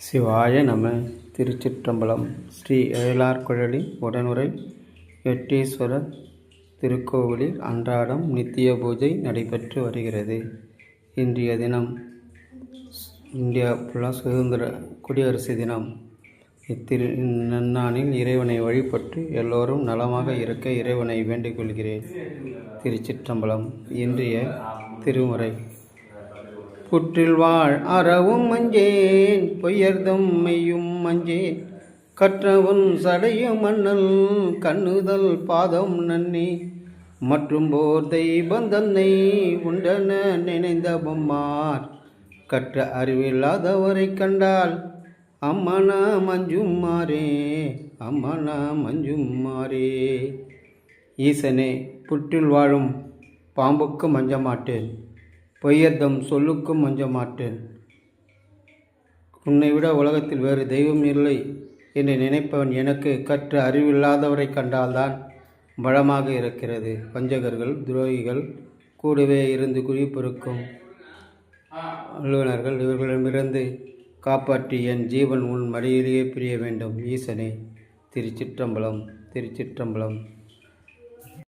சிவாய நம. திருச்சிற்றம்பலம். ஸ்ரீ ஏழார்குழலி உடனுரை எட்டீஸ்வரர் திருக்கோவிலில் அன்றாடம் நித்திய பூஜை நடைபெற்று வருகிறது. இன்றைய தினம் இந்தியா ஃபுல்லாக சுதந்திர குடியரசு தினம். நன்னாளில் இறைவனை வழிபட்டு எல்லோரும் நலமாக இருக்க இறைவனை வேண்டிக் கொள்கிறேன். திருச்சிற்றம்பலம். இன்றைய திருமுறை. புற்றில் வாழ் அறவும் மஞ்சேன், பொய்யர்தம் மெய்யும் மஞ்சேன், கற்றவன் சடையும் மன்னல் கண்ணுதல் பாதம் நன்னி, மற்றும் போர் தெய்வம் தன்னை உண்டன நினைந்த பொம்மார், கற்ற அறிவில்லாதவரை கண்டால் அம்மனா மஞ்சும் மாறே, அம்மனா மஞ்சும் மாறே. ஈசனே, புற்றில் வாழும் பாம்புக்கு மஞ்ச மாட்டேன், பொய்யர்தம் சொல்லுக்கும் மஞ்ச மாட்டேன். உன்னை விட உலகத்தில் வேறு தெய்வம் இல்லை என்று நினைப்பவன் எனக்கு கற்ற அறிவில்லாதவரை கண்டால்தான் பலமாக இருக்கிறது. வஞ்சகர்கள், துரோகிகள், கூடவே இருந்து குடிப்பொருக்கும் அலுவலர்கள் இவர்களிடமிருந்து காப்பாற்றி என் ஜீவன் உன் மடியிலேயே பிரிய வேண்டும். ஈசனே. திருச்சிற்றம்பலம். திருச்சிற்றம்பலம்.